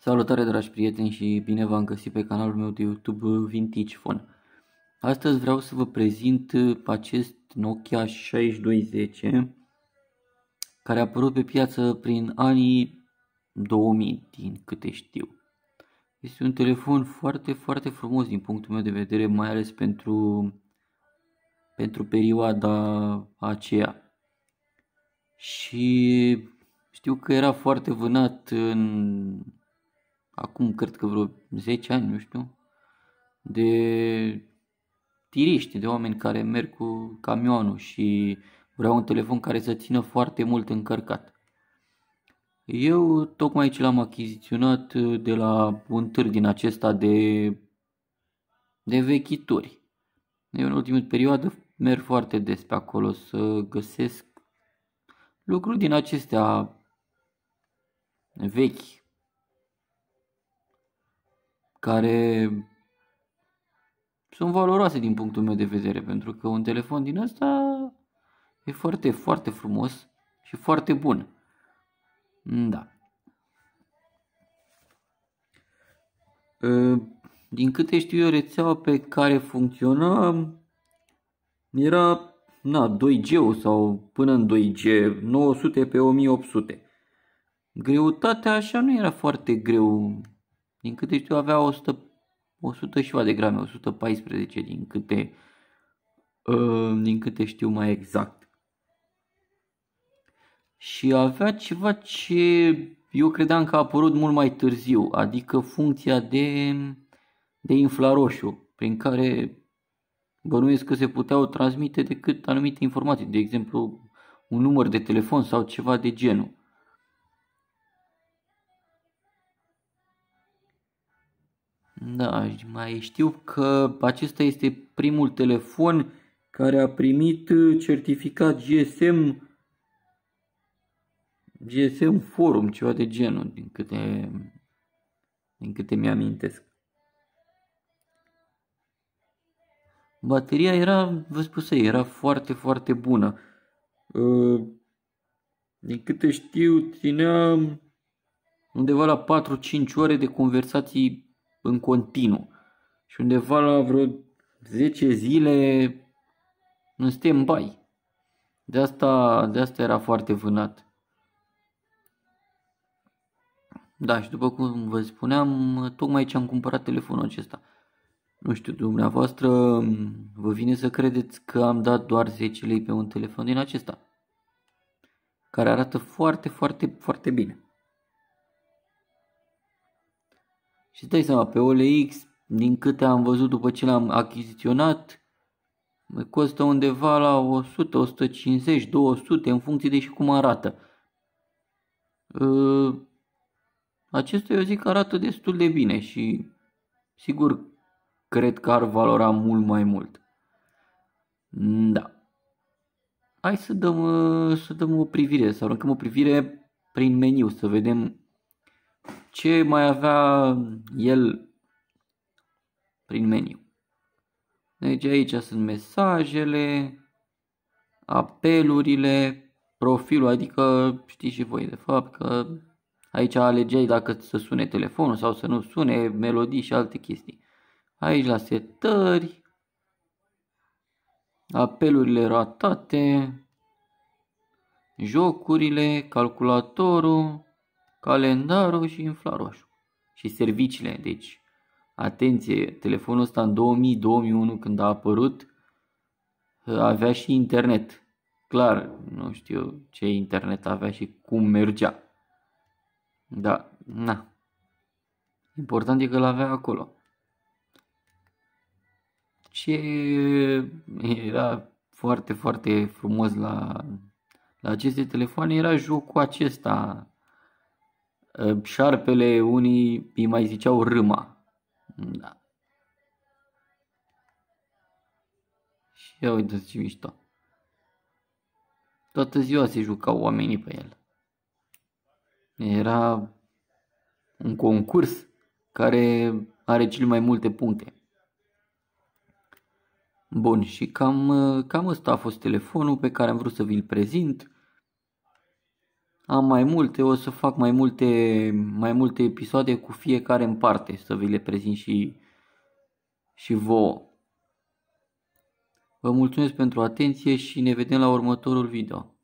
Salutare dragi prieteni și bine v-am găsit pe canalul meu de YouTube Vintage Phone. Astăzi vreau să vă prezint acest Nokia 6210 care a apărut pe piață prin anii 2000 din câte știu. Este un telefon foarte frumos din punctul meu de vedere, mai ales pentru perioada aceea. Și știu că era foarte vânat acum cred că vreo 10 ani, nu știu, de tiriști, de oameni care merg cu camionul și vreau un telefon care să țină foarte mult încărcat. Eu tocmai ce l-am achiziționat de la un târg din acesta de vechituri. Eu în ultima perioadă merg foarte des pe acolo să găsesc lucruri din acestea vechi, care sunt valoroase din punctul meu de vedere, pentru că un telefon din ăsta e foarte frumos și foarte bun. Da. Din câte știu eu, rețeaua pe care funcționa era 2G sau până în 2G, 900 pe 1800. Greutatea așa nu era foarte greu. Din câte știu avea 100 și de grame, 114 din câte știu mai exact. Și avea ceva ce eu credeam că a apărut mult mai târziu, adică funcția de infraroșu, prin care bănuiesc că se puteau transmite decât anumite informații, de exemplu un număr de telefon sau ceva de genul. Da, mai știu că acesta este primul telefon care a primit certificat GSM Forum, ceva de genul, din câte mi-amintesc. Bateria era foarte bună. Din câte știu, ținea undeva la 4-5 ore de conversații în continuu și undeva la vreo 10 zile în stand-by. De asta era foarte vânat. Da, și după cum vă spuneam, tocmai ce am cumpărat telefonul acesta. Nu știu, dumneavoastră vă vine să credeți că am dat doar 10 lei pe un telefon din acesta, care arată foarte bine. Și îți dai seama, pe OLX, din câte am văzut după ce l-am achiziționat, costă undeva la 100, 150, 200 în funcție de și cum arată. Acesta eu zic că arată destul de bine și sigur cred că ar valora mult mai mult. Da. Hai să dăm o privire, să aruncăm o privire prin meniu, să vedem ce mai avea el prin meniu. Deci aici sunt mesajele, apelurile, profilul, adică știți și voi de fapt că aici alegeai dacă să sune telefonul sau să nu sune, melodii și alte chestii. Aici la setări, apelurile ratate, jocurile, calculatorul, calendarul și infraroșu. Și serviciile, deci atenție, telefonul ăsta în 2000-2001 când a apărut avea și internet. Clar, nu știu ce internet avea și cum mergea. Da, na. Important e că l-avea acolo. Ce era foarte frumos la aceste telefoane era jocul acesta. Șarpele, unii îi mai ziceau râma. Da. Și ia uitați ce mișto. Toată ziua se jucau oamenii pe el. Era un concurs care are cele mai multe puncte. Bun, și cam ăsta a fost telefonul pe care am vrut să vi-l prezint. Am mai multe, o să fac mai multe episoade cu fiecare în parte, să vi le prezint și vouă. Vă mulțumesc pentru atenție și ne vedem la următorul video.